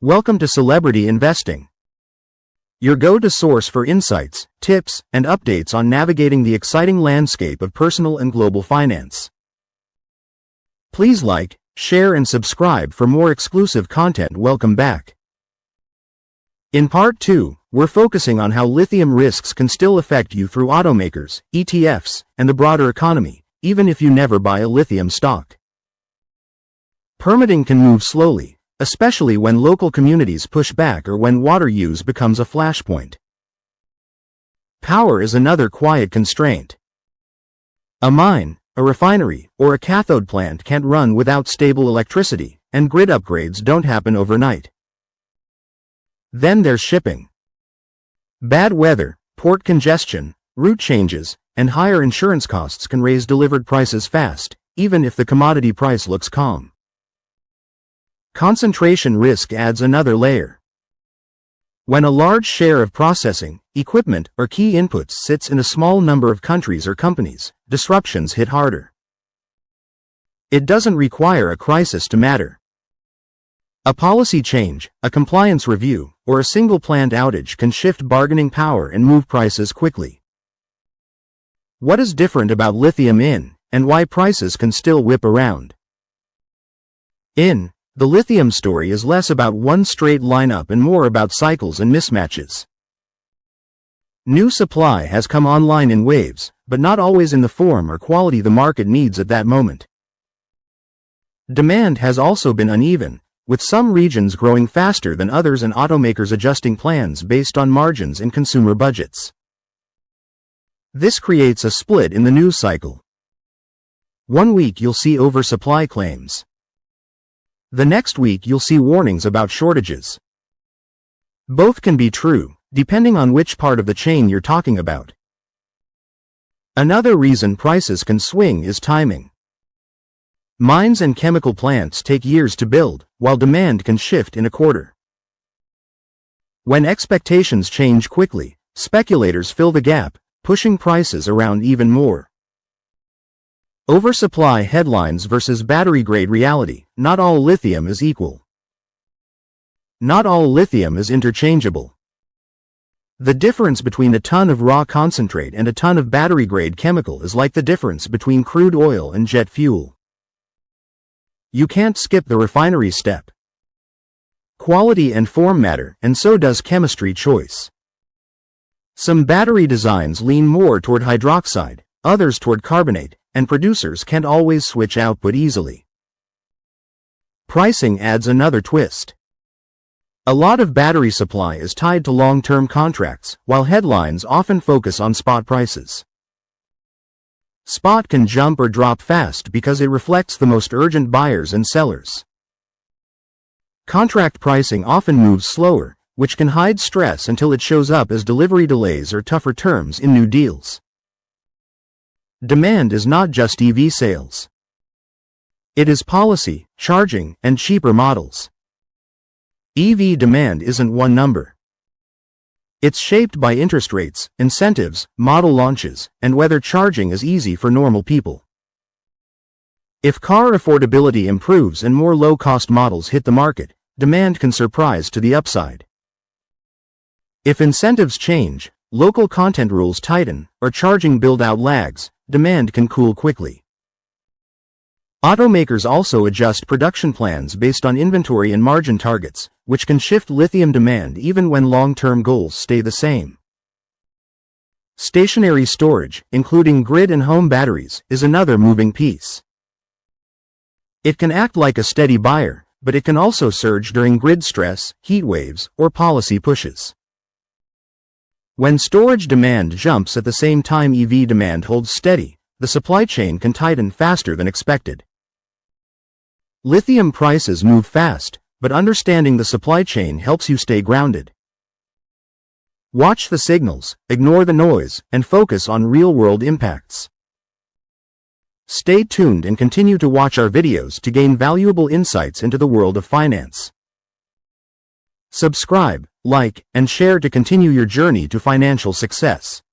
Welcome to Celebrity Investing, your go-to source for insights, tips, and updates on navigating the exciting landscape of personal and global finance. Please like, share, and subscribe for more exclusive content. Welcome back. In Part 2, we're focusing on how lithium risks can still affect you through automakers, ETFs, and the broader economy, even if you never buy a lithium stock. Permitting can move slowly, especially when local communities push back or when water use becomes a flashpoint. Power is another quiet constraint. A mine, a refinery, or a cathode plant can't run without stable electricity, and grid upgrades don't happen overnight. Then there's shipping. Bad weather, port congestion, route changes, and higher insurance costs can raise delivered prices fast, even if the commodity price looks calm. Concentration risk adds another layer. When a large share of processing, equipment, or key inputs sits in a small number of countries or companies, disruptions hit harder. It doesn't require a crisis to matter. A policy change, a compliance review, or a single plant outage can shift bargaining power and move prices quickly. What is different about lithium and why prices can still whip around? The lithium story is less about one straight lineup and more about cycles and mismatches. New supply has come online in waves, but not always in the form or quality the market needs at that moment. Demand has also been uneven, with some regions growing faster than others and automakers adjusting plans based on margins and consumer budgets. This creates a split in the news cycle. One week you'll see oversupply claims. The next week you'll see warnings about shortages. Both can be true, depending on which part of the chain you're talking about. Another reason prices can swing is timing. Mines and chemical plants take years to build, while demand can shift in a quarter. When expectations change quickly, speculators fill the gap, pushing prices around even more. Oversupply headlines versus battery-grade reality. Not all lithium is equal. Not all lithium is interchangeable. The difference between a ton of raw concentrate and a ton of battery-grade chemical is like the difference between crude oil and jet fuel. You can't skip the refinery step. Quality and form matter, and so does chemistry choice. Some battery designs lean more toward hydroxide, others toward carbonate, and producers can't always switch output easily. Pricing adds another twist. A lot of battery supply is tied to long-term contracts, while headlines often focus on spot prices. Spot can jump or drop fast because it reflects the most urgent buyers and sellers. Contract pricing often moves slower, which can hide stress until it shows up as delivery delays or tougher terms in new deals. Demand is not just EV sales. It is policy, charging, and cheaper models. EV demand isn't one number. It's shaped by interest rates, incentives, model launches, and whether charging is easy for normal people. If car affordability improves and more low-cost models hit the market, demand can surprise to the upside. If incentives change, local content rules tighten, or charging build-out lags, demand can cool quickly. Automakers also adjust production plans based on inventory and margin targets, which can shift lithium demand even when long-term goals stay the same. Stationary storage, including grid and home batteries, is another moving piece. It can act like a steady buyer, but it can also surge during grid stress, heat waves, or policy pushes. When storage demand jumps at the same time EV demand holds steady, the supply chain can tighten faster than expected. Lithium prices move fast, but understanding the supply chain helps you stay grounded. Watch the signals, ignore the noise, and focus on real-world impacts. Stay tuned and continue to watch our videos to gain valuable insights into the world of finance. Subscribe, like, and share to continue your journey to financial success.